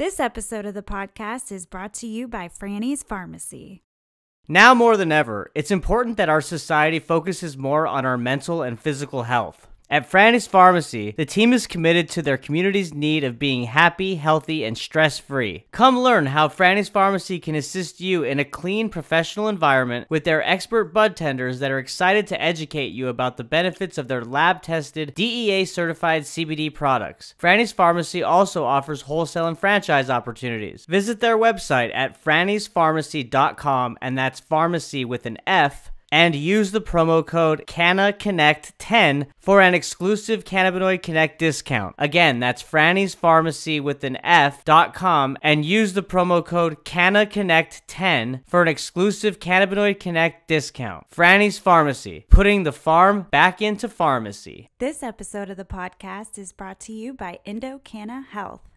This episode of the podcast is brought to you by Franny's Pharmacy. Now more than ever, it's important that our society focuses more on our mental and physical health. At Franny's Pharmacy, the team is committed to their community's need of being happy, healthy, and stress-free. Come learn how Franny's Pharmacy can assist you in a clean, professional environment with their expert bud tenders that are excited to educate you about the benefits of their lab-tested, DEA-certified CBD products. Franny's Pharmacy also offers wholesale and franchise opportunities. Visit their website at frannysPharmacy.com, and that's pharmacy with an F, and use the promo code CannaConnect10 for an exclusive Cannabinoid Connect discount. Again, that's Franny's Pharmacy with an F.com and use the promo code CannaConnect10 for an exclusive Cannabinoid Connect discount. Franny's Pharmacy, putting the farm back into pharmacy. This episode of the podcast is brought to you by Endodna Health.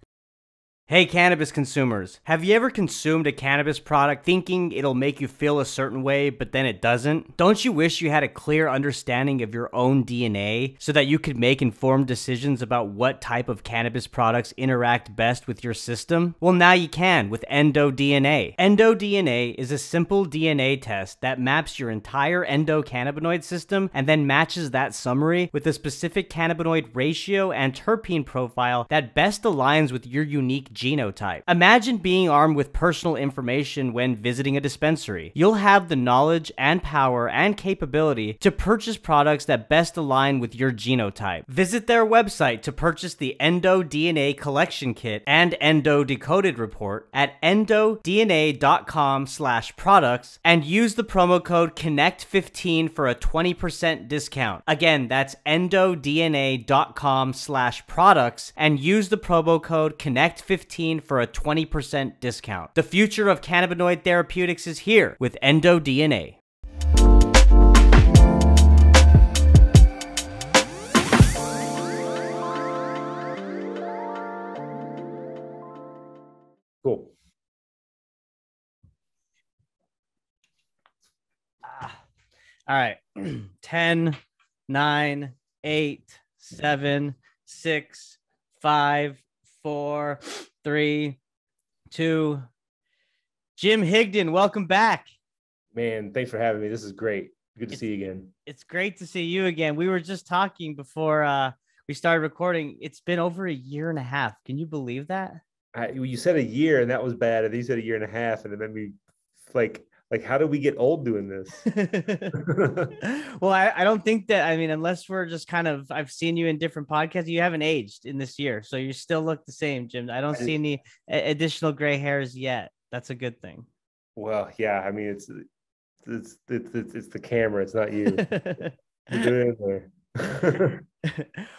Hey cannabis consumers, have you ever consumed a cannabis product thinking it'll make you feel a certain way, but then it doesn't? Don't you wish you had a clear understanding of your own DNA so that you could make informed decisions about what type of cannabis products interact best with your system? Well, now you can with Endodna. Endodna is a simple DNA test that maps your entire endocannabinoid system and then matches that summary with a specific cannabinoid ratio and terpene profile that best aligns with your unique genotype. Imagine being armed with personal information when visiting a dispensary. You'll have the knowledge and power and capability to purchase products that best align with your genotype. Visit their website to purchase the EndoDNA Collection Kit and Endo Decoded Report at endodna.com/products and use the promo code CONNECT15 for a 20% discount. Again, that's endodna.com/products and use the promo code CONNECT15 for a 20% discount. The future of cannabinoid therapeutics is here with Endodna. Cool. All right. 10, 9, 8, 7, 6, 5, 4, 3, 2. Jim Higdon, welcome back. Man, thanks for having me. This is great. Good to see you again. It's great to see you again. We were just talking before we started recording. It's been over a year and a half. Can you believe that? You said a year, and that was bad. And then you said a year and a half, and then we like how did we get old doing this? Well, I don't think that, I mean, unless we're just kind of, I've seen you in different podcasts, you haven't aged in this year. So you still look the same, Jim. I don't see any additional gray hairs yet. That's a good thing. Well, yeah, I mean, it's the camera. It's not you. You're doing there.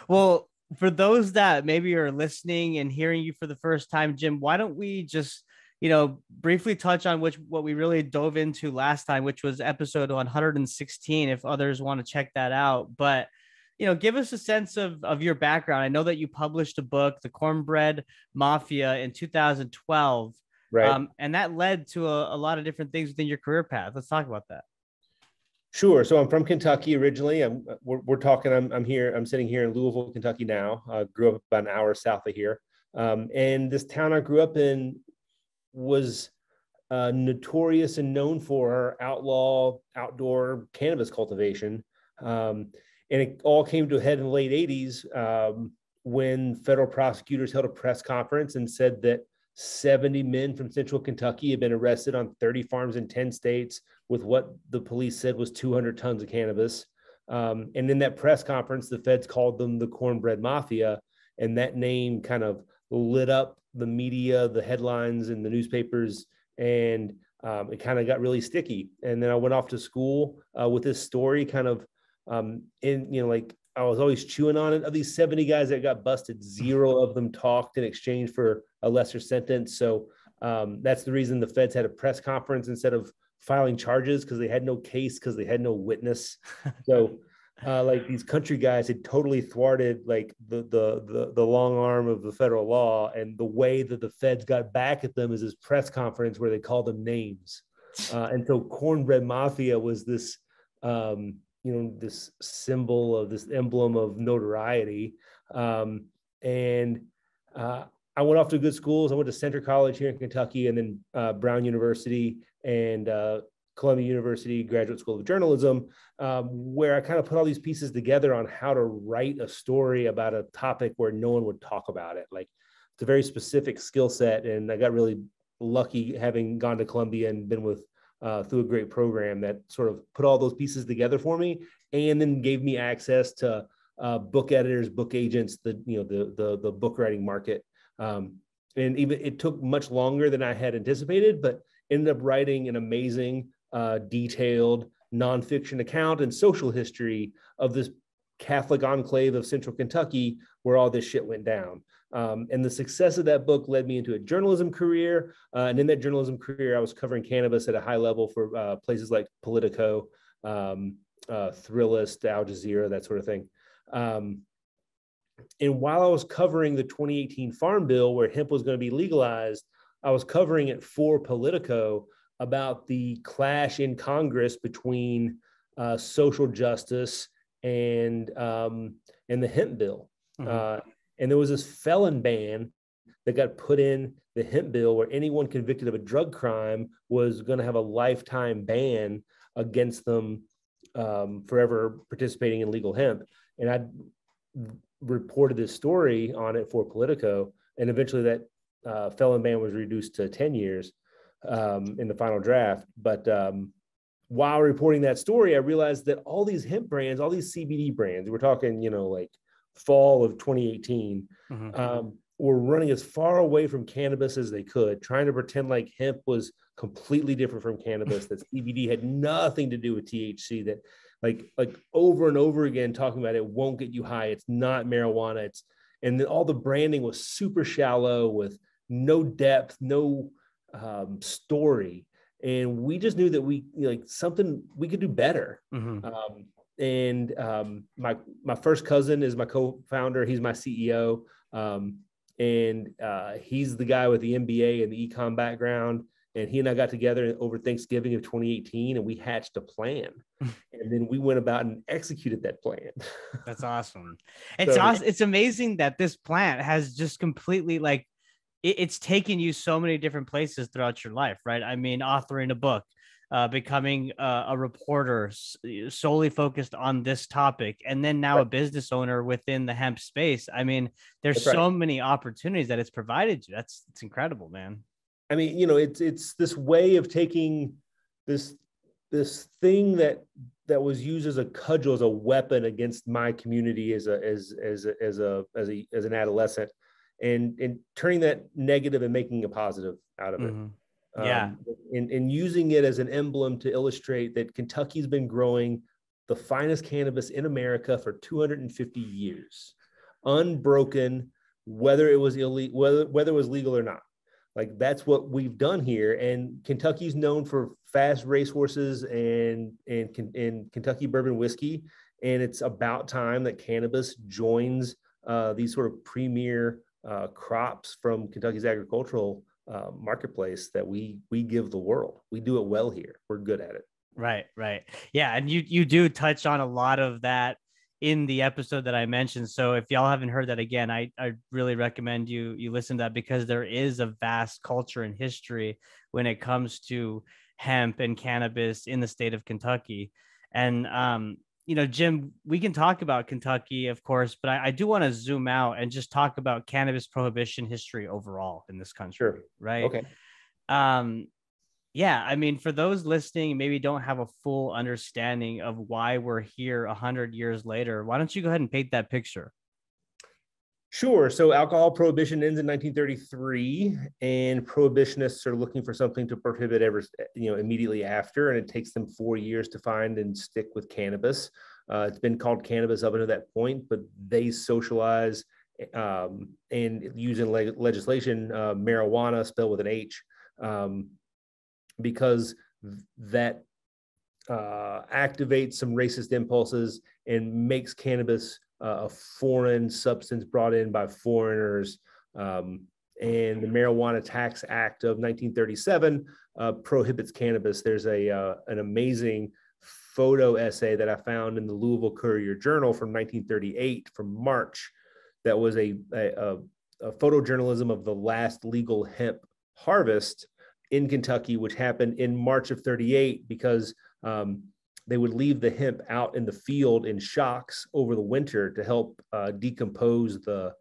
Well, for those that maybe are listening and hearing you for the first time, Jim, why don't we just, briefly touch on what we really dove into last time, which was episode 116, if others want to check that out. But, give us a sense of your background. I know that you published a book, The Cornbread Mafia, in 2012. Right. And that led to a lot of different things within your career path. Let's talk about that. Sure. So I'm from Kentucky originally. I'm sitting here in Louisville, Kentucky now. Grew up about an hour south of here. And this town I grew up in was notorious and known for outlaw outdoor cannabis cultivation. And it all came to a head in the late 80s when federal prosecutors held a press conference and said that 70 men from central Kentucky had been arrested on 30 farms in 10 states with what the police said was 200 tons of cannabis. And in that press conference, the feds called them the Cornbread Mafia. And that name kind of lit up the media, the headlines in the newspapers, and it kind of got really sticky. And then I went off to school with this story kind of I was always chewing on it. Of these 70 guys that got busted, 0 of them talked in exchange for a lesser sentence. So that's the reason the feds had a press conference instead of filing charges, because they had no case, because they had no witness. So these country guys had totally thwarted the long arm of the federal law, and the way that the feds got back at them is this press conference where they called them names. And so Cornbread Mafia was this this symbol of this emblem of notoriety. I I went off to good schools. I went to Centre College here in Kentucky, and then Brown University and Columbia University Graduate School of Journalism, where I kind of put all these pieces together on how to write a story about a topic where no one would talk about it. Like, it's a very specific skill set, and I got really lucky having gone to Columbia and been with through a great program that sort of put all those pieces together for me, and then gave me access to book editors, book agents, the book writing market. And even it took much longer than I had anticipated, but ended up writing an amazing, detailed nonfiction account and social history of this Catholic enclave of Central Kentucky where all this shit went down. And the success of that book led me into a journalism career. And in that journalism career, I was covering cannabis at a high level for places like Politico, Thrillist, Al Jazeera, that sort of thing. And while I was covering the 2018 Farm Bill, where hemp was going to be legalized, I was covering it for Politico about the clash in Congress between social justice and the hemp bill. Mm-hmm. And there was this felon ban that got put in the hemp bill where anyone convicted of a drug crime was going to have a lifetime ban against them forever participating in legal hemp. And I reported this story on it for Politico, and eventually that felon ban was reduced to 10 years in the final draft. But while reporting that story, I realized that all these hemp brands, all these CBD brands, we're talking, like fall of 2018, mm-hmm. Were running as far away from cannabis as they could, trying to pretend like hemp was completely different from cannabis, that CBD had nothing to do with THC, that like over and over again talking about it won't get you high, it's not marijuana, and then all the branding was super shallow with no depth, no story. And we just knew that we could do better. Mm-hmm. My first cousin is my co-founder. He's my CEO. And he's the guy with the MBA and the econ background. And he and I got together over Thanksgiving of 2018, and we hatched a plan. And then we went about and executed that plan. That's awesome. It's amazing that this plant has just completely it's taken you so many different places throughout your life, right? I mean, authoring a book, becoming a reporter solely focused on this topic, and then now a business owner within the hemp space. I mean, there's so many opportunities that it's provided you. It's incredible, man. I mean, it's this way of taking this thing that was used as a cudgel, as a weapon against my community as an adolescent, and turning that negative and making a positive out of it. Mm-hmm. Yeah. And using it as an emblem to illustrate that Kentucky's been growing the finest cannabis in America for 250 years, unbroken, whether it was illegal, whether it was legal or not. Like, that's what we've done here. And Kentucky's known for fast racehorses and Kentucky bourbon whiskey. And it's about time that cannabis joins these sort of premier crops from Kentucky's agricultural marketplace that we give the world. We do it well here. We're good at it. Right. Yeah. And you do touch on a lot of that in the episode that I mentioned. So if y'all haven't heard that, again, I really recommend you listen to that, because there is a vast culture and history when it comes to hemp and cannabis in the state of Kentucky. And, Jim, we can talk about Kentucky, of course, but I do want to zoom out and just talk about cannabis prohibition history overall in this country. Sure. Right. Okay. Yeah, I mean, for those listening, maybe don't have a full understanding of why we're here 100 years later, why don't you go ahead and paint that picture? Sure. So alcohol prohibition ends in 1933, and prohibitionists are looking for something to prohibit immediately after, and it takes them 4 years to find and stick with cannabis. It's been called cannabis up until that point, but they socialize and use in legislation marijuana, spelled with an H. Because that activates some racist impulses and makes cannabis a foreign substance brought in by foreigners. And the Marijuana Tax Act of 1937 prohibits cannabis. There's an amazing photo essay that I found in the Louisville Courier Journal from 1938, from March, that was a photojournalism of the last legal hemp harvest in Kentucky, which happened in March of 38, because they would leave the hemp out in the field in shocks over the winter to help decompose the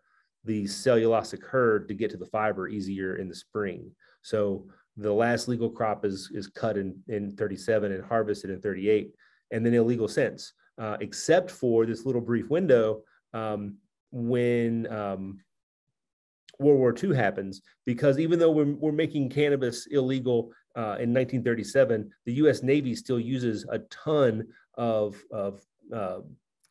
cellulosic herd to get to the fiber easier in the spring. So the last legal crop is cut in 37 and harvested in 38, and then illegal since, except for this little brief window when World War II happens, because even though we're making cannabis illegal in 1937, the U.S. Navy still uses a ton of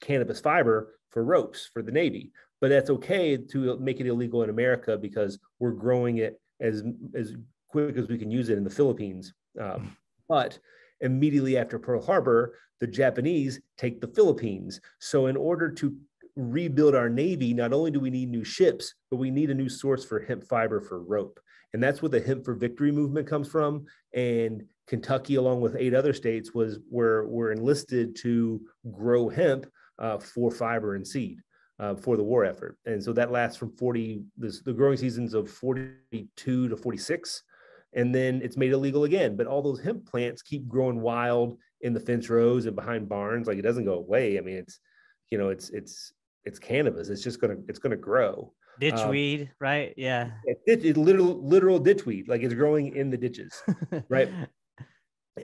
cannabis fiber for ropes for the Navy. But that's okay to make it illegal in America because we're growing it as quick as we can use it in the Philippines. But immediately after Pearl Harbor, the Japanese take the Philippines. So in order to rebuild our Navy, not only do we need new ships, but we need a new source for hemp fiber for rope. And that's what the Hemp for Victory movement comes from. And Kentucky, along with 8 other states, were enlisted to grow hemp for fiber and seed for the war effort. And so that lasts from the growing seasons of 42 to 46. And then it's made illegal again. But all those hemp plants keep growing wild in the fence rows and behind barns. Like, it doesn't go away. I mean, it's cannabis. It's gonna grow. Ditchweed, right? Yeah. It's literal ditchweed. Like, it's growing in the ditches, right?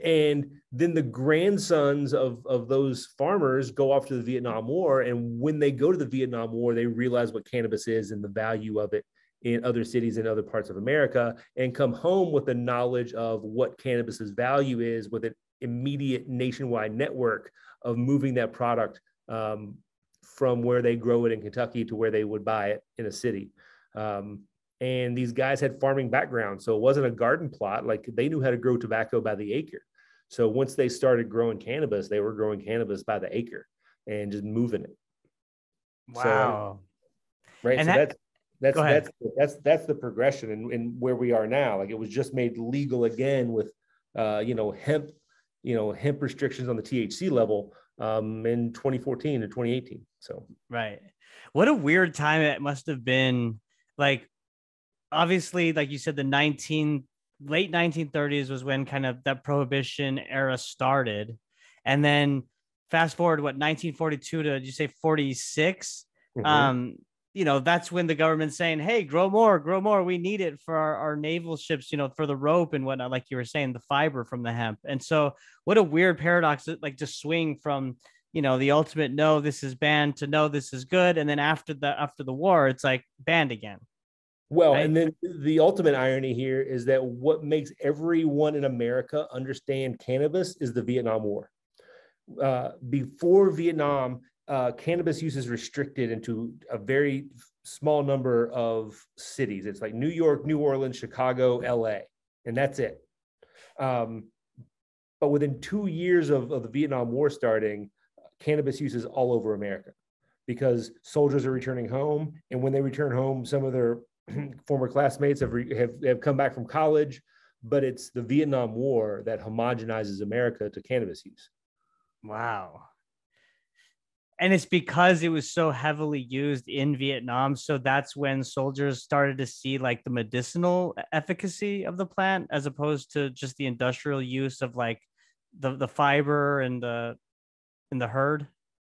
And then the grandsons of those farmers go off to the Vietnam War. And when they go to the Vietnam War, they realize what cannabis is and the value of it in other cities in other parts of America, and come home with the knowledge of what cannabis's value is, with an immediate nationwide network of moving that product from where they grow it in Kentucky to where they would buy it in a city. And these guys had farming backgrounds. So it wasn't a garden plot. Like, they knew how to grow tobacco by the acre. So once they started growing cannabis, they were growing cannabis by the acre and just moving it. Wow. So, right. And so that's the progression and where we are now. Like, it was just made legal again with, hemp restrictions on the THC level in 2014 and 2018. So, right. What a weird time it must have been. Like, obviously, like you said, the late 1930s was when kind of that Prohibition era started. And then fast forward, 1942 to, did you say 46? That's when the government's saying, hey, grow more. We need it for our naval ships, for the rope and whatnot, like you were saying, the fiber from the hemp. And so what a weird paradox, like, to swing from, the ultimate, no, this is banned, to no, this is good. And then after the war, it's like banned again. Well, right? And then the ultimate irony here is that what makes everyone in America understand cannabis is the Vietnam War. Before Vietnam, cannabis use is restricted into a very small number of cities. It's like New York, New Orleans, Chicago, LA, and that's it. But within 2 years of the Vietnam War starting, cannabis use is all over America, because soldiers are returning home. And when they return home, some of their former classmates have come back from college, but it's the Vietnam War that homogenizes America to cannabis use. Wow. And it's because it was so heavily used in Vietnam. So that's when soldiers started to see like the medicinal efficacy of the plant, as opposed to just the industrial use of like the fiber and the herd.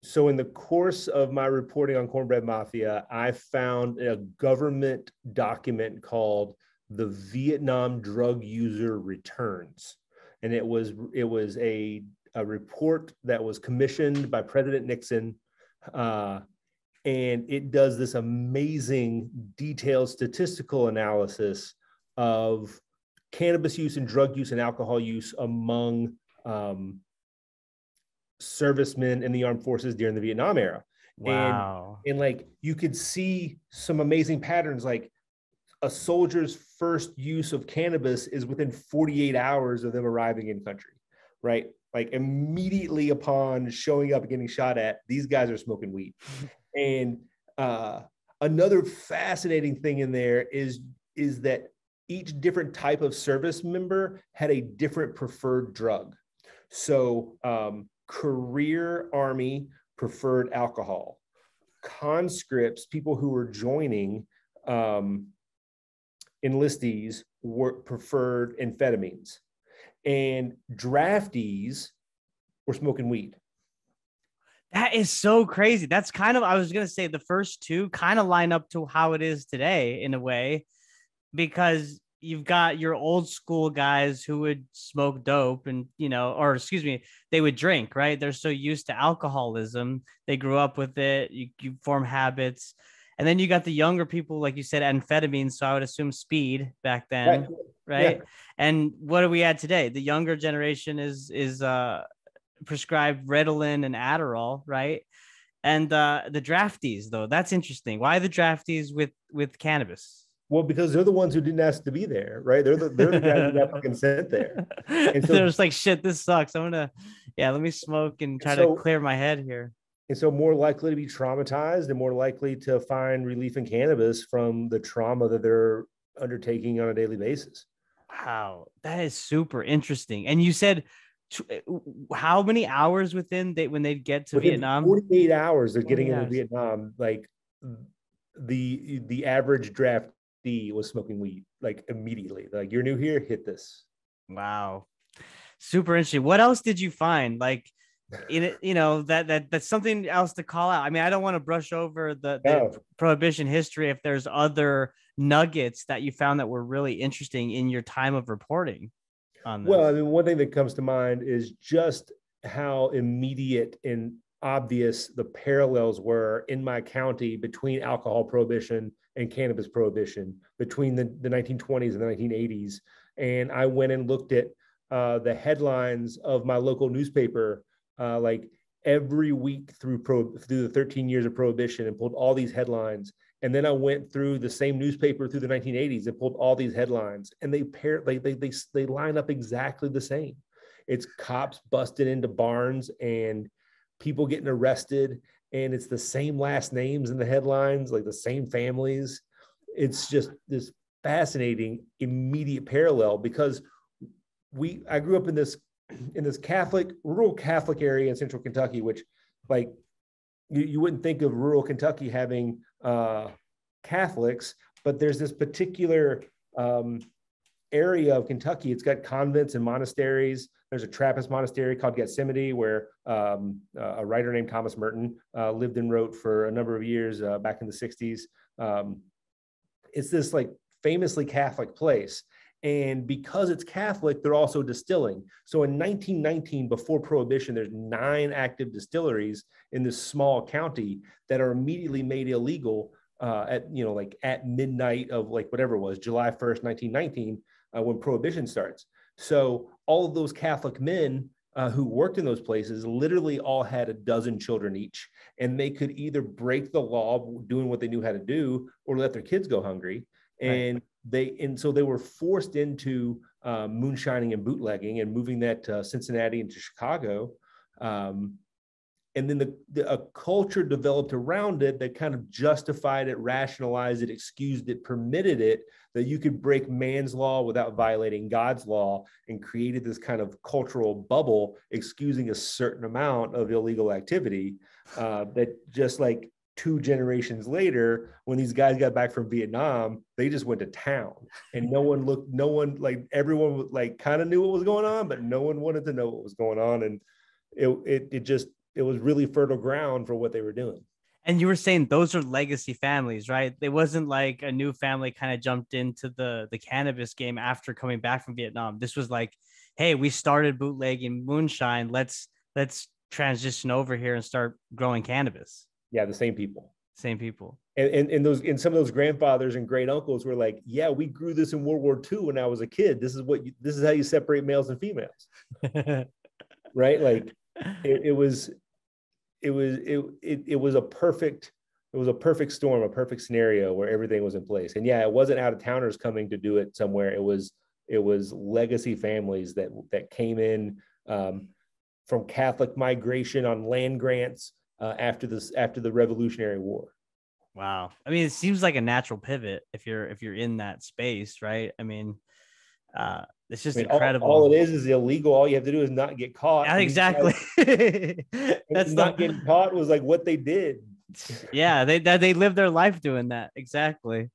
So in the course of my reporting on Cornbread Mafia, I found a government document called the Vietnam Drug User Returns. And it was a report that was commissioned by President Nixon. And it does this amazing detailed statistical analysis of cannabis use and drug use and alcohol use among servicemen in the armed forces during the Vietnam era. Wow. And like, you could see some amazing patterns. Like, a soldier's first use of cannabis is within 48 hours of them arriving in country, right? Like, immediately upon showing up and getting shot at, these guys are smoking weed. And another fascinating thing in there is that each different type of service member had a different preferred drug. So career Army preferred alcohol. Conscripts, people who were joining, um, enlistees were preferred amphetamines, and draftees were smoking weed. That is so crazy. That's kind of, I was going to say the first two kind of line up to how it is today in a way, because you've got your old school guys who would smoke dope and, or excuse me, they would drink, right? They're so used to alcoholism. They grew up with it. You form habits. And then you got the younger people, like you said, amphetamines. So I would assume speed back then, right? Yeah. And what are we at today? The younger generation is prescribed Ritalin and Adderall, right? And the draftees, though, that's interesting. Why the draftees with cannabis? Well, because they're the ones who didn't ask to be there, right? They're the guys who got fucking sent there. And so they're just like, shit, this sucks. Let me smoke and try to clear my head here. And so more likely to be traumatized and more likely to find relief in cannabis from the trauma that they're undertaking on a daily basis. Wow, that is super interesting. And you said how many hours when they'd get to Vietnam? 48 hours they're getting into Vietnam. Like the average draftee was smoking weed like immediately. Like, you're new here, hit this. Wow, super interesting. What else did you find? Like, in it, that's something else to call out. I mean, I don't want to brush over the Prohibition history if there's other nuggets that you found that were really interesting in your time of reporting on this. Well, I mean, one thing that comes to mind is just how immediate and obvious the parallels were in my county between alcohol prohibition and cannabis prohibition between the 1920s and the 1980s. And I went and looked at the headlines of my local newspaper like every week through the 13 years of prohibition, and pulled all these headlines. And then I went through the same newspaper through the 1980s and pulled all these headlines, and they line up exactly the same. It's cops busting into barns and people getting arrested, and it's the same last names in the headlines, like the same families. It's just this fascinating immediate parallel, because I grew up in this rural Catholic area in central Kentucky, which, like, you wouldn't think of rural Kentucky having Catholics, but there's this particular area of Kentucky. It's got convents and monasteries. There's a Trappist monastery called Gethsemane, where a writer named Thomas Merton lived and wrote for a number of years back in the 60s. It's this like famously Catholic place. And because it's Catholic, they're also distilling. So in 1919, before Prohibition, there's 9 active distilleries in this small county that are immediately made illegal at midnight of like whatever it was, July 1st, 1919, when Prohibition starts. So all of those Catholic men who worked in those places literally all had a dozen children each, and they could either break the law doing what they knew how to do, or let their kids go hungry. And so they were forced into moonshining and bootlegging and moving that to Cincinnati and to Chicago. And then a culture developed around it that kind of justified it, rationalized it, excused it, permitted it, that you could break man's law without violating God's law, and created this kind of cultural bubble, excusing a certain amount of illegal activity that just like 2 generations later, when these guys got back from Vietnam, they just went to town, and everyone like kind of knew what was going on, but no one wanted to know what was going on. And it was really fertile ground for what they were doing. And you were saying those are legacy families, right? It wasn't like a new family kind of jumped into the cannabis game after coming back from Vietnam. This was like, hey, we started bootlegging moonshine. Let's transition over here and start growing cannabis. Yeah, the same people. And some of those grandfathers and great uncles were like, yeah, we grew this in World War II when I was a kid. This is how you separate males and females. Right? Like it was a perfect storm, a perfect scenario where everything was in place. And yeah, it wasn't out of towners coming to do it somewhere. It was legacy families that came in from Catholic migration on land grants after the Revolutionary War. Wow. I mean, it seems like a natural pivot if you're in that space, right? I mean, it's just incredible. All it is illegal. All you have to do is not get caught. Yeah, exactly. That's not getting caught was like what they did. Yeah, they lived their life doing that. Exactly.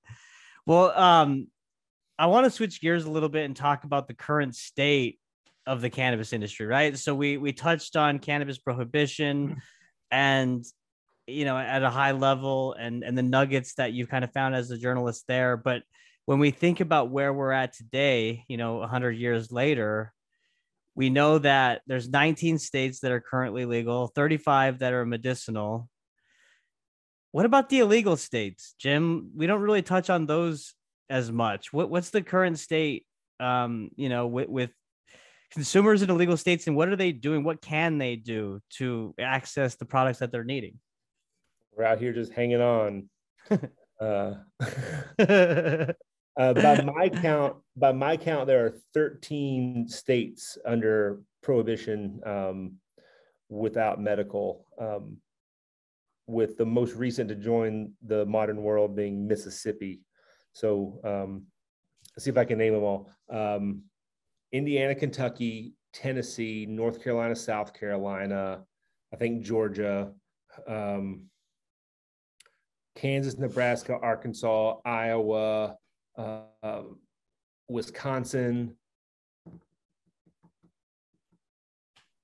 Well, I want to switch gears a little bit and talk about the current state of the cannabis industry, right? So we touched on cannabis prohibition and at a high level and the nuggets that you've kind of found as a journalist there. But when we think about where we're at today, 100 years later, we know that there's 19 states that are currently legal, 35 that are medicinal. What about the illegal states, Jim? We don't really touch on those as much. What's the current state, with consumers in illegal states, and what are they doing? What can they do to access the products that they're needing? We're out here just hanging on. Uh, by my count, there are 13 states under prohibition without medical, with the most recent to join the modern world being Mississippi. So let's see if I can name them all. Indiana, Kentucky, Tennessee, North Carolina, South Carolina, I think Georgia, Kansas, Nebraska, Arkansas, Iowa, Wisconsin,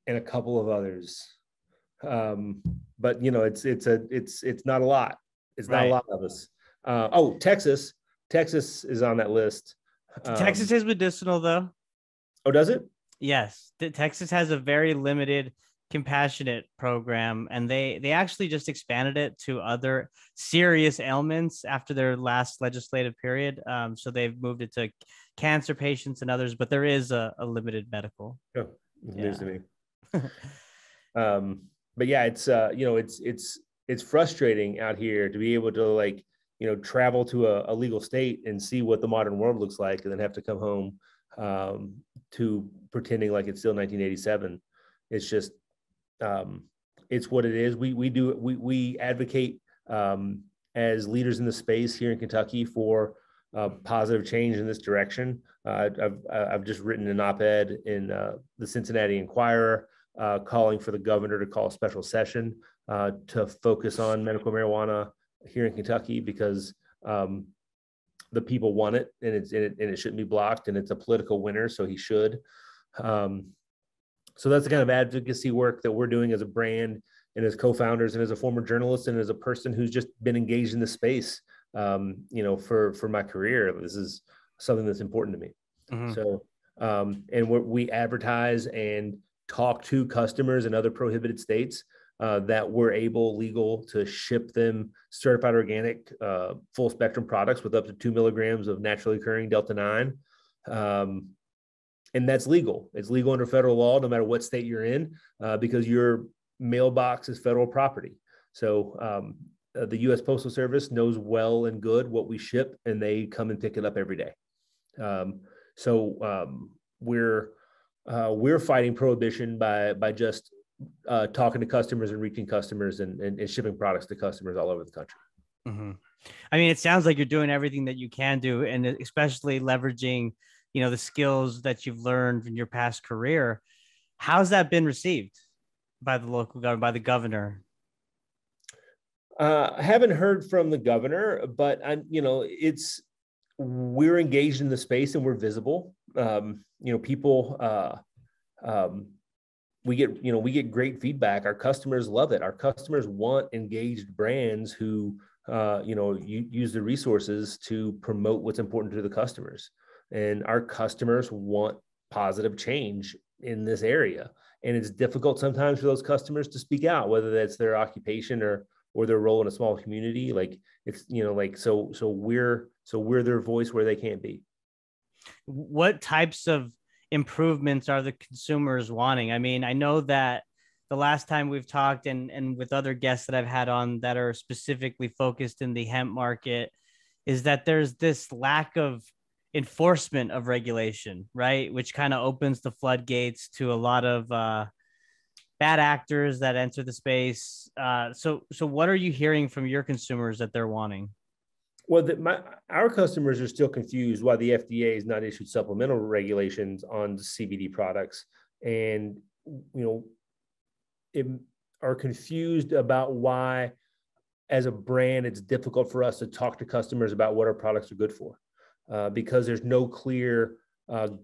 and a couple of others. But it's not a lot. It's not a lot of us. Texas is on that list. Texas is medicinal though. Oh, does it? Yes. Texas has a very limited compassionate program, and they actually just expanded it to other serious ailments after their last legislative period. So they've moved it to cancer patients and others, but there is a limited medical. Oh, news to me. But yeah, it's frustrating out here to be able to travel to a legal state and see what the modern world looks like, and then have to come home to pretending like it's still 1987. It's just it's what it is. We advocate as leaders in the space here in Kentucky for positive change in this direction. I've just written an op-ed in the Cincinnati Enquirer calling for the governor to call a special session to focus on medical marijuana here in Kentucky, because the people want it, and it shouldn't be blocked, and it's a political winner, so he should. So that's the kind of advocacy work that we're doing as a brand and as co-founders and as a former journalist and as a person who's just been engaged in the space, for my career. This is something that's important to me. Mm-hmm. So, and we advertise and talk to customers in other prohibited states that we're legal to ship them certified organic, full spectrum products with up to 2 milligrams of naturally occurring Delta-9. And that's legal. It's legal under federal law, no matter what state you're in, because your mailbox is federal property. So the U.S. Postal Service knows well and good what we ship, and they come and pick it up every day. We're fighting prohibition by just talking to customers and reaching customers and shipping products to customers all over the country. Mm-hmm. I mean, it sounds like you're doing everything that you can do, and especially leveraging the skills that you've learned in your past career. How's that been received by the local government, by the governor? I haven't heard from the governor, but we're engaged in the space and we're visible. People, we get great feedback. Our customers love it. Our customers want engaged brands who, use the resources to promote what's important to the customers. And our customers want positive change in this area. And it's difficult sometimes for those customers to speak out, whether that's their occupation or their role in a small community. So we're their voice where they can't be. What types of improvements are the consumers wanting? I mean, I know that the last time we've talked and with other guests that I've had on that are specifically focused in the hemp market, is that there's this lack of enforcement of regulation, right? Which kind of opens the floodgates to a lot of bad actors that enter the space. So what are you hearing from your consumers that they're wanting? Well, our customers are still confused why the FDA has not issued supplemental regulations on CBD products, and are confused about why as a brand, it's difficult for us to talk to customers about what our products are good for, because there's no clear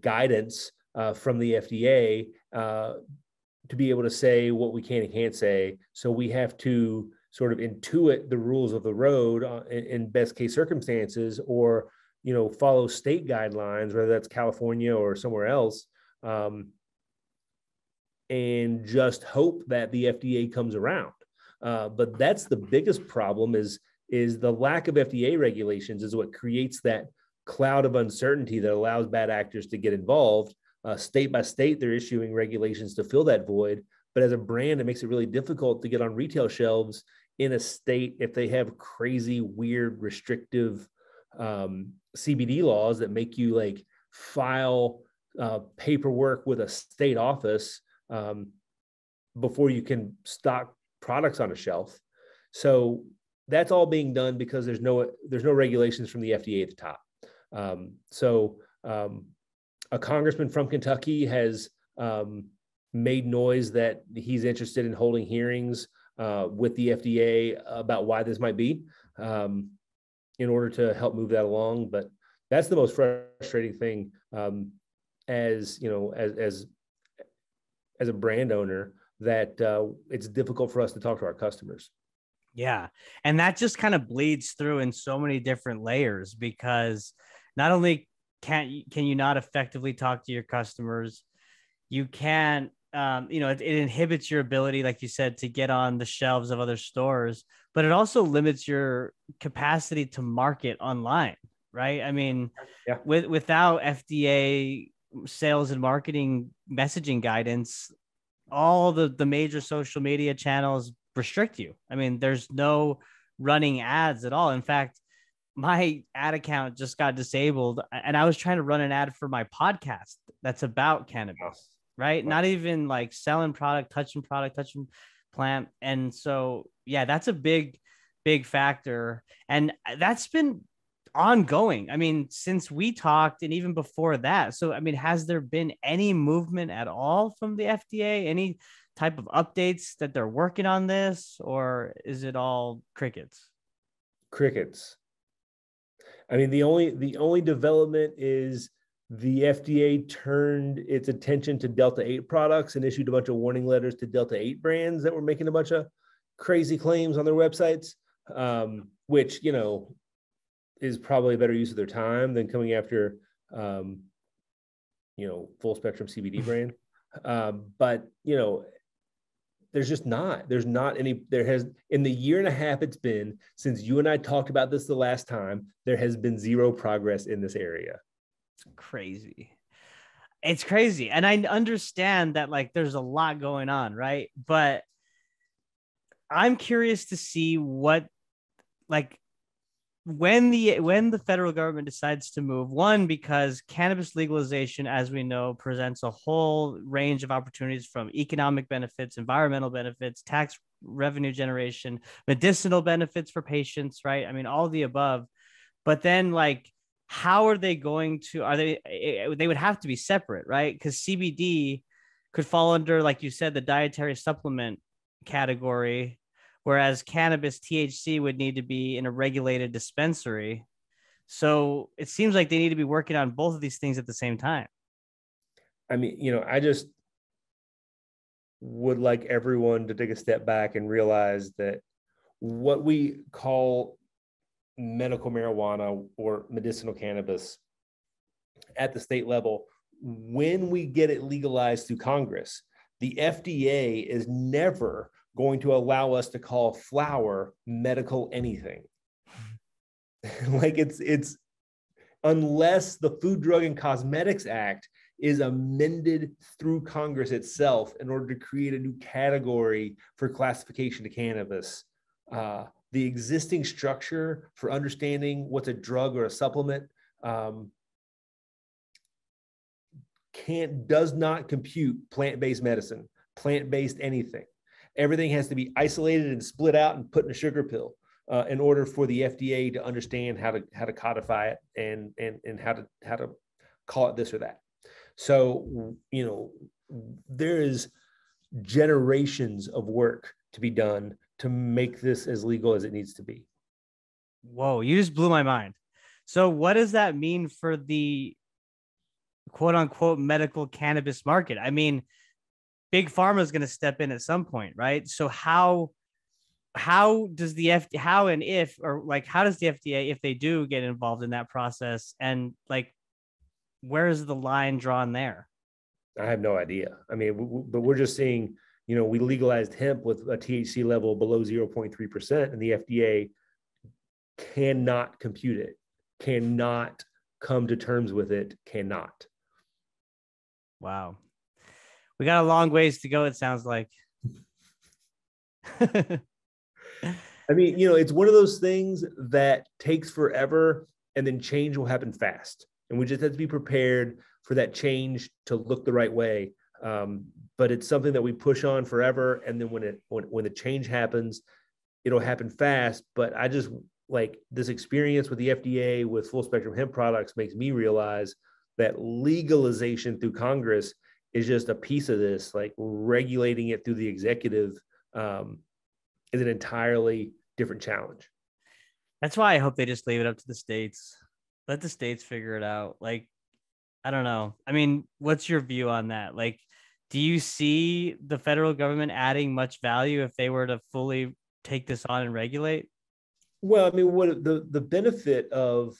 guidance from the FDA to be able to say what we can and can't say. So we have to sort of intuit the rules of the road in best case circumstances, or follow state guidelines, whether that's California or somewhere else, and just hope that the FDA comes around. But that's the biggest problem is the lack of FDA regulations is what creates that cloud of uncertainty that allows bad actors to get involved. State by state, they're issuing regulations to fill that void. But as a brand, it makes it really difficult to get on retail shelves in a state if they have crazy, weird, restrictive CBD laws that make you like file paperwork with a state office before you can stock products on a shelf. So that's all being done because there's no regulations from the FDA at the top. A congressman from Kentucky has made noise that he's interested in holding hearings with the FDA about why this might be, in order to help move that along. But that's the most frustrating thing, as a brand owner, that it's difficult for us to talk to our customers. Yeah. And that just kind of bleeds through in so many different layers, because not only can you not effectively talk to your customers, you can't, it inhibits your ability, like you said, to get on the shelves of other stores, but it also limits your capacity to market online, right? I mean, yeah. Without FDA sales and marketing messaging guidance, all the major social media channels restrict you. I mean, there's no running ads at all. In fact, my ad account just got disabled, and I was trying to run an ad for my podcast that's about cannabis, right? Wow. Not even like selling product, touching plant. And so, yeah, that's a big factor. And that's been ongoing. I mean, since we talked and even before that. So, I mean, has there been any movement at all from the FDA? Any type of updates that they're working on this, or is it all crickets? Crickets. I mean, the only development is the FDA turned its attention to Delta 8 products and issued a bunch of warning letters to Delta 8 brands that were making a bunch of crazy claims on their websites, which, is probably a better use of their time than coming after, full spectrum CBD brand. But, there's not any, there has, in the year and a half it's been since you and I talked about this the last time, there has been zero progress in this area. It's crazy. And I understand that like there's a lot going on, right? But I'm curious to see what, like, when the federal government decides to move, one, because cannabis legalization, as we know, presents a whole range of opportunities, from economic benefits, environmental benefits, tax revenue generation, medicinal benefits for patients, right? I mean, all of the above. But then, like, how are they going to, they would have to be separate, right? Because CBD could fall under, like you said, the dietary supplement category, whereas cannabis, THC, would need to be in a regulated dispensary. So it seems like they need to be working on both of these things at the same time. I mean, I just would like everyone to take a step back and realize that what we call medical marijuana or medicinal cannabis at the state level, when we get it legalized through Congress, the FDA is never going to allow us to call flower medical anything. Like it's unless the Food, Drug, and Cosmetics Act is amended through Congress itself in order to create a new category for classification of cannabis. The existing structure for understanding what's a drug or a supplement does not compute plant-based medicine, plant-based anything. Everything has to be isolated and split out and put in a sugar pill in order for the FDA to understand how to codify it and how to call it this or that. So, there is generations of work to be done to make this as legal as it needs to be. Whoa, you just blew my mind. So what does that mean for the quote unquote medical cannabis market? I mean, big pharma is going to step in at some point, right? So how does the how and if, or like, how does the FDA, if they do get involved in that process, and like, where is the line drawn there? I have no idea. I mean, but we're just seeing, we legalized hemp with a THC level below 0.3%, and the FDA cannot compute it, cannot come to terms with it, cannot. Wow. We got a long ways to go, it sounds like. I mean, it's one of those things that takes forever, and then change will happen fast. And we just have to be prepared for that change to look the right way. But it's something that we push on forever. And then when the change happens, it'll happen fast. But I just like this experience with the FDA with full spectrum hemp products makes me realize that legalization through Congress is just a piece of this. Like, regulating it through the executive is an entirely different challenge. That's why I hope they just leave it up to the states. Let the states figure it out. Like, I don't know. I mean, what's your view on that? Like, do you see the federal government adding much value if they were to fully take this on and regulate? Well, I mean, what the benefit of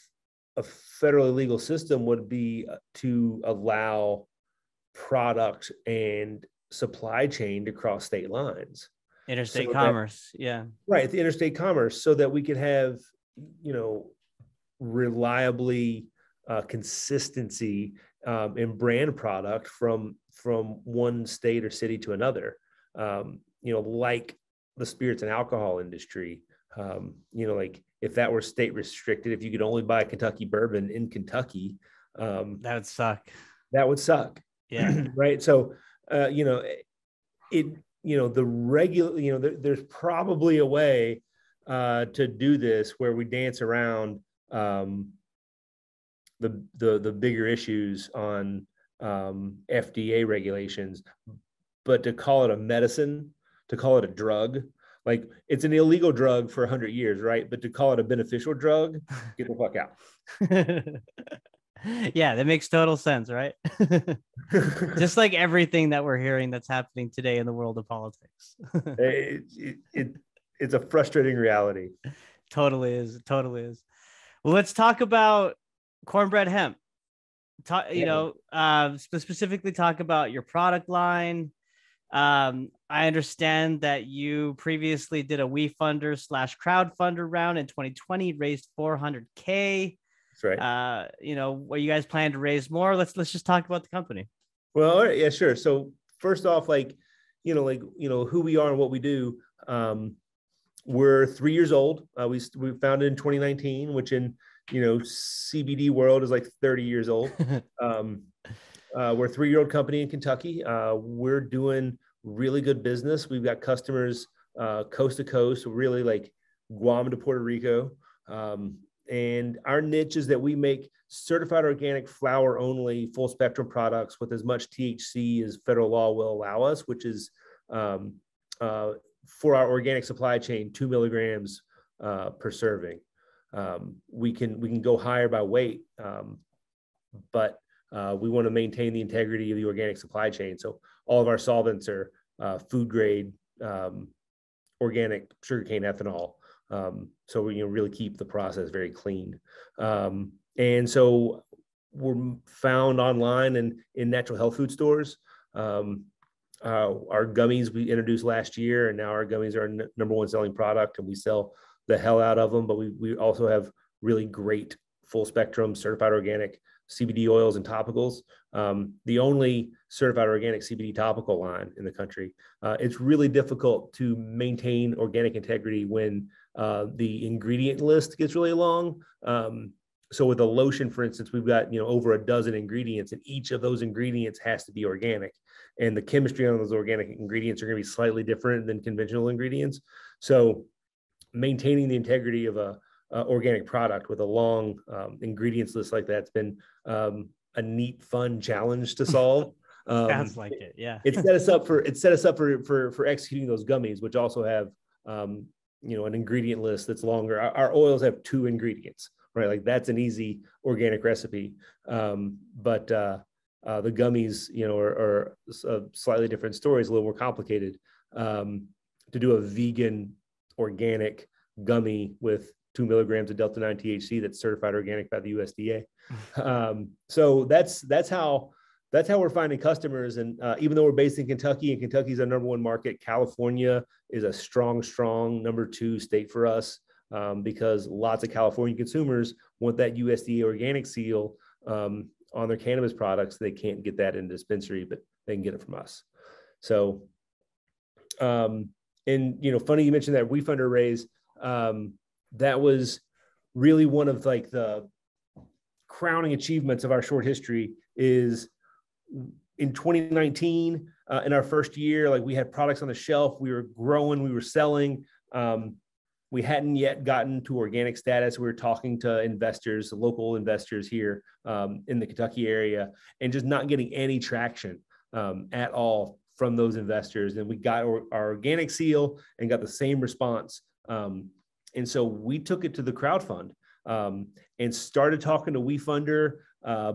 a federally legal system would be to allow product and supply chain to cross state lines. Interstate commerce. Yeah. Right. The interstate commerce, so that we could have, reliably consistency in brand product from one state or city to another. Like the spirits and alcohol industry. Like if that were state restricted, if you could only buy Kentucky bourbon in Kentucky, that would suck. That would suck. Yeah. Right. So, the regular, there's probably a way to do this where we dance around the bigger issues on FDA regulations, but to call it a medicine, to call it a drug, like it's an illegal drug for 100 years, right? But to call it a beneficial drug, get the fuck out. Yeah, that makes total sense, right? Just like everything that we're hearing that's happening today in the world of politics. It's a frustrating reality. Totally is. Totally is. Well, let's talk about Cornbread Hemp. Specifically talk about your product line. I understand that you previously did a WeFunder/crowdfunder round in 2020, raised $400K. That's right. Are you guys planning to raise more? Let's just talk about the company. Well, all right, yeah, sure. So first off, who we are and what we do. We're 3 years old. We founded in 2019, which in CBD world is like 30 years old. We're a 3-year-old company in Kentucky. We're doing really good business. We've got customers coast to coast, really like Guam to Puerto Rico. And our niche is that we make certified organic flower only full spectrum products with as much THC as federal law will allow us, which is for our organic supply chain, 2 milligrams per serving. We can go higher by weight, but we want to maintain the integrity of the organic supply chain. So all of our solvents are food grade organic sugarcane ethanol. So we really keep the process very clean. And so we're found online and in natural health food stores. Our gummies we introduced last year, and now our gummies are our number one selling product, and we sell the hell out of them. But we also have really great full spectrum certified organic CBD oils and topicals. The only certified organic CBD topical line in the country. It's really difficult to maintain organic integrity when the ingredient list gets really long. So with a lotion, for instance, we've got over a dozen ingredients, and each of those ingredients has to be organic. And the chemistry on those organic ingredients are going to be slightly different than conventional ingredients. So maintaining the integrity of a organic product with a long ingredients list like that's been a neat, fun challenge to solve. Sounds like it, yeah. It set us up for executing those gummies, which also have an ingredient list that's longer. Our oils have 2 ingredients, right? Like that's an easy organic recipe. But the gummies, are a slightly different story. It's a little more complicated. To do a vegan organic gummy with 2 milligrams of Delta 9 THC that's certified organic by the USDA. So that's how we're finding customers. And even though we're based in Kentucky, and Kentucky's our number 1 market, California is a strong number 2 state for us, because lots of California consumers want that USDA organic seal on their cannabis products. They can't get that in the dispensary, but they can get it from us. So, and funny you mentioned that WeFunder raise. That was really one of like the crowning achievements of our short history. Is in 2019, in our first year, like we had products on the shelf, we were growing, we were selling. We hadn't yet gotten to organic status. We were talking to investors, local investors here in the Kentucky area, and just not getting any traction at all from those investors. And we got our organic seal and got the same response. And so we took it to the crowdfund and started talking to WeFunder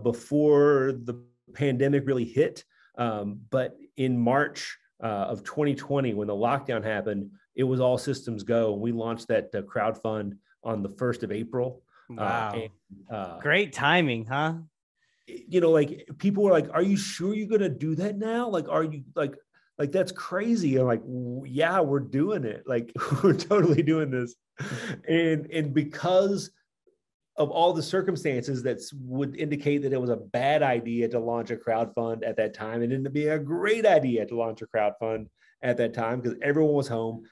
before the pandemic really hit. But in March of 2020, when the lockdown happened, it was all systems go. We launched that crowdfund on the 1st of April. Wow. Great timing, huh? Like people were like, "Are you sure you're going to do that now? Like, are you like that's crazy?" I'm like, "Yeah, we're doing it. Like we're totally doing this." And because of all the circumstances that would indicate that it was a bad idea to launch a crowdfund at that time, it ended up being a great idea to launch a crowdfund at that time because everyone was home.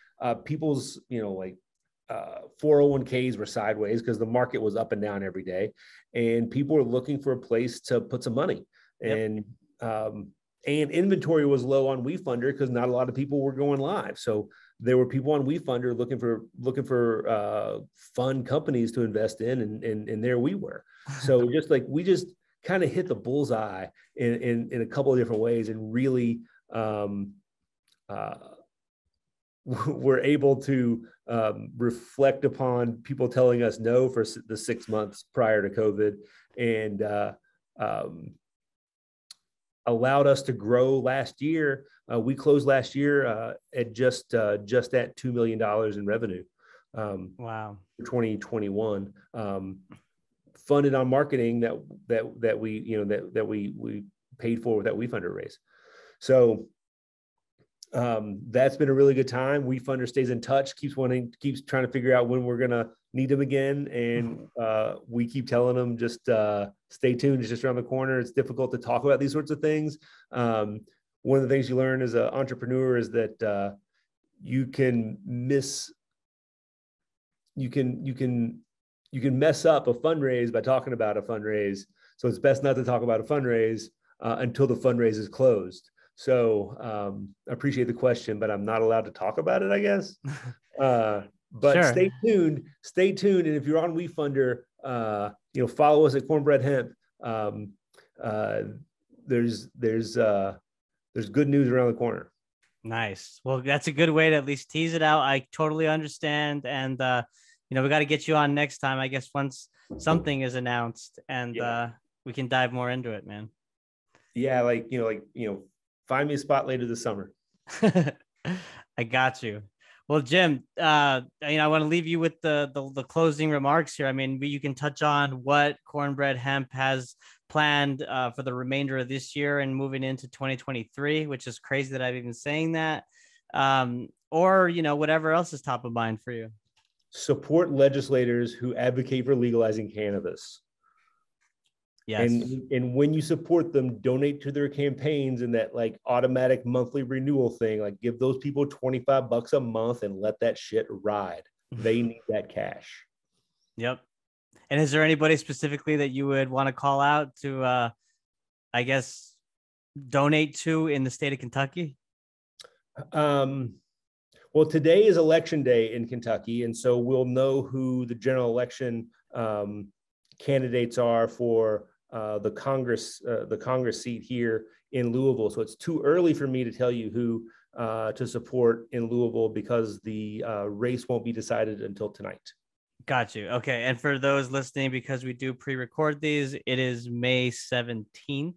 People's 401ks were sideways because the market was up and down every day, and people were looking for a place to put some money. Yep. And inventory was low on WeFunder because not a lot of people were going live. So there were people on WeFunder looking for fun companies to invest in, and there we were. So just like we just kind of hit the bullseye in a couple of different ways, and really we're able to reflect upon people telling us no for the 6 months prior to COVID, and allowed us to grow last year. We closed last year at just at $2 million in revenue. Wow. For 2021, funded on marketing that we paid for with that WeFunder raise. So that's been a really good time. WeFunder stays in touch, keeps trying to figure out when we're gonna need them again, and we keep telling them just stay tuned. It's just around the corner. It's difficult to talk about these sorts of things. One of the things you learn as an entrepreneur is that you can mess up a fundraise by talking about a fundraise. So it's best not to talk about a fundraise until the fundraise is closed. So I appreciate the question, but I'm not allowed to talk about it, I guess. But sure. Stay tuned. And if you're on WeFunder, follow us at Cornbread Hemp. There's good news around the corner. Nice. Well, that's a good way to at least tease it out. I totally understand. And, we got to get you on next time, I guess, once something is announced, and we can dive more into it, man. Yeah. Find me a spot later this summer. I got you. Well, Jim, I want to leave you with the closing remarks here. I mean, you can touch on what Cornbread Hemp has planned for the remainder of this year and moving into 2023, which is crazy that I'm even saying that. Or, whatever else is top of mind for you. Support legislators who advocate for legalizing cannabis. Yes. And when you support them, donate to their campaigns and that automatic monthly renewal thing. Give those people $25 a month and let that shit ride. They need that cash. Yep. And is there anybody specifically that you would want to call out to, donate to in the state of Kentucky? Well, today is election day in Kentucky, and so we'll know who the general election candidates are for the Congress seat here in Louisville. So it's too early for me to tell you who to support in Louisville because the race won't be decided until tonight. Got you. Okay. And for those listening, because we do pre-record these, it is May 17th.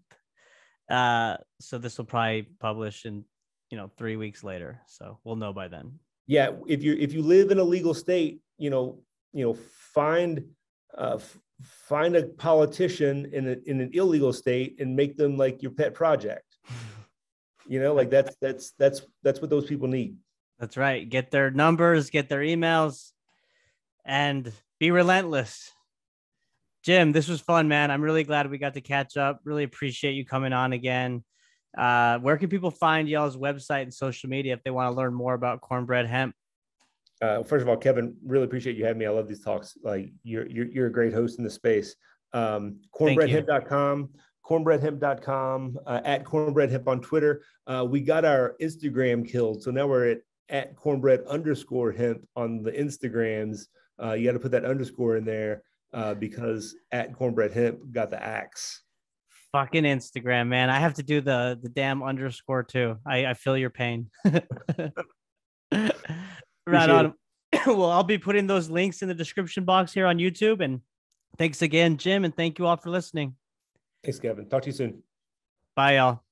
So this will probably publish in, 3 weeks later. So we'll know by then. Yeah. If you live in a legal state, find a politician in an illegal state and make them like your pet project. Like that's what those people need. That's right. Get their numbers, get their emails, and be relentless. Jim, this was fun, man. I'm really glad we got to catch up. Really appreciate you coming on again. Where can people find y'all's website and social media if they want to learn more about Cornbread Hemp? First of all, Kevin, really appreciate you having me. I love these talks. Like you're a great host in the space. Cornbreadhemp.com, cornbreadhemp.com, at Cornbread Hemp on Twitter. We got our Instagram killed. So now we're at Cornbread_hemp on the Instagrams. You got to put that underscore in there because at Cornbread Hemp got the axe. Fucking Instagram, man. I have to do the damn underscore too. I feel your pain. Right on. Well, I'll be putting those links in the description box here on YouTube. And thanks again, Jim. And thank you all for listening. Thanks, Kevin. Talk to you soon. Bye, y'all.